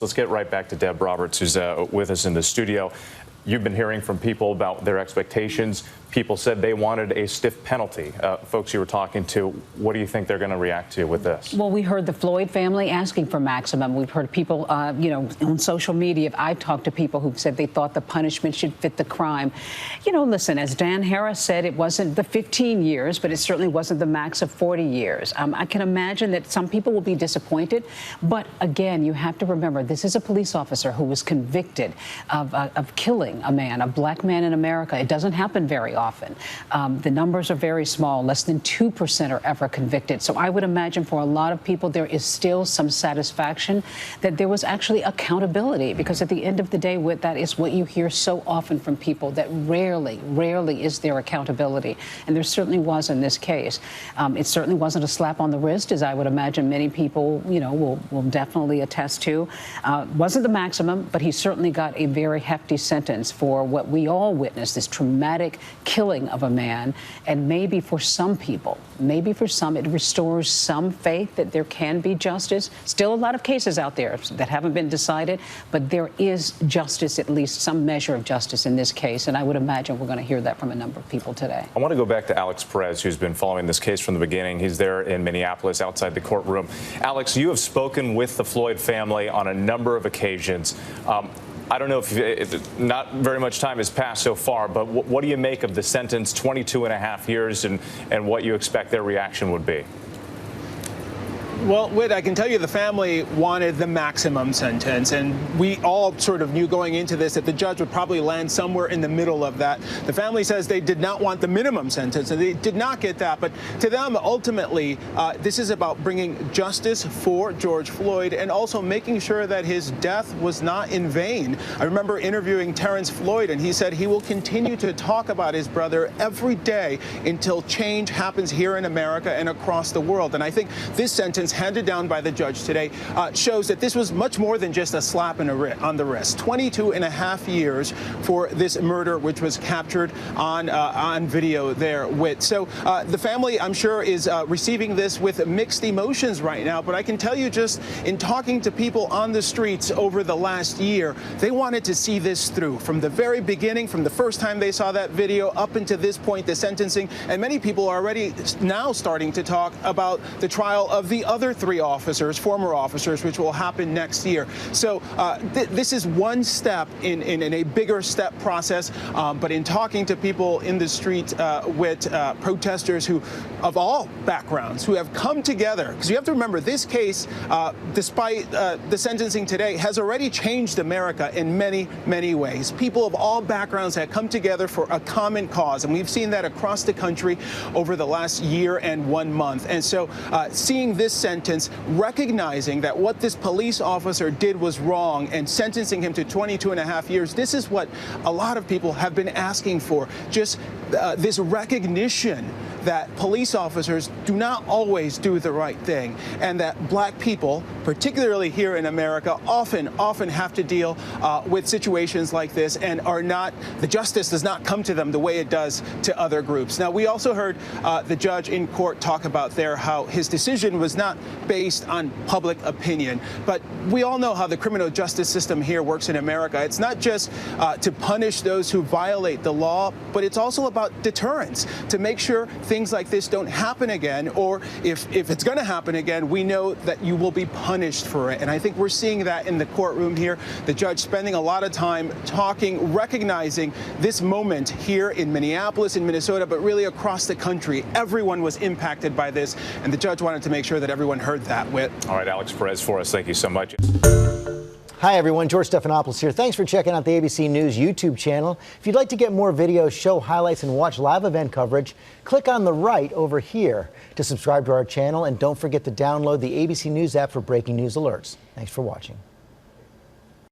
Let's get right back to Deb Roberts, who's with us in the studio. You've been hearing from people about their expectations. People said they wanted a stiff penalty. Folks you were talking to, what do you think they're going to react to with this? Well, we heard the Floyd family asking for maximum. We've heard people, on social media. I've talked to people who said they thought the punishment should fit the crime. Listen, as Dan Harris said, it wasn't the 15 years, but it certainly wasn't the max of 40 years. I can imagine that some people will be disappointed. But again, you have to remember, this is a police officer who was convicted of killing a man, a black man in America. It doesn't happen very often. The numbers are very small. Less than 2% are ever convicted. So I would imagine for a lot of people, there is still some satisfaction that there was actually accountability, because at the end of the day, that is what you hear so often from people, that rarely is there accountability. And there certainly was in this case. It certainly wasn't a slap on the wrist, as I would imagine many people, will definitely attest to. Wasn't the maximum, but he certainly got a very hefty sentence for what we all witnessed, this traumatic killing of a man. And maybe for some people, it restores some faith that there can be justice. Still a lot of cases out there that haven't been decided, but there is justice, at least some measure of justice in this case. And I would imagine we're going to hear that from a number of people today. I want to go back to Alex Perez, who's been following this case from the beginning. He's there in Minneapolis outside the courtroom. Alex, you have spoken with the Floyd family on a number of occasions. I don't know if not very much time has passed so far, but what do you make of the sentence, 22.5 years, and what you expect their reaction would be? Well, Whit, I can tell you the family wanted the maximum sentence, and we all sort of knew going into this that the judge would probably land somewhere in the middle of that. The family says they did not want the minimum sentence, and they did not get that. But to them, ultimately, this is about bringing justice for George Floyd and also making sure that his death was not in vain. I remember interviewing Terrence Floyd, and he said he will continue to talk about his brother every day until change happens here in America and across the world. And I think this sentence handed down by the judge today shows that this was much more than just a slap on the wrist. 22.5 years for this murder, which was captured on video there. So the family, I'm sure, is receiving this with mixed emotions right now. But I can tell you, just in talking to people on the streets over the last year, they wanted to see this through from the very beginning, from the first time they saw that video up until this point, the sentencing. And many people are already now starting to talk about the trial of the other 3 officers, former officers, which will happen next year. So this is one step in a bigger step process. But in talking to people in the street with protesters who, of all backgrounds, who have come together, because you have to remember, this case, despite the sentencing today, has already changed America in many ways. People of all backgrounds have come together for a common cause, and we've seen that across the country over the last year and 1 month. And so seeing this sentence, recognizing that what this police officer did was wrong, and sentencing him to 22.5 years, this is what a lot of people have been asking for. Just this recognition that police officers do not always do the right thing, and that black people, particularly here in America, often have to deal with situations like this, and the justice does not come to them the way it does to other groups. Now, we also heard the judge in court talk about how his decision was not based on public opinion, but we all know how the criminal justice system here works in America. It's not just to punish those who violate the law, but it's also about deterrence, to make sure things like this don't happen again, or if it's going to happen again, we know that you will be punished for it. And I think we're seeing that in the courtroom here. The judge spending a lot of time talking, recognizing this moment here in Minneapolis, in Minnesota, but really across the country. Everyone was impacted by this, and the judge wanted to make sure that everyone heard that. Whit. All right, Alex Perez for us. Thank you so much. Hi, everyone. George Stephanopoulos here. Thanks for checking out the ABC News YouTube channel. If you'd like to get more videos, show highlights, and watch live event coverage, click on the right over here to subscribe to our channel. And don't forget to download the ABC News app for breaking news alerts. Thanks for watching.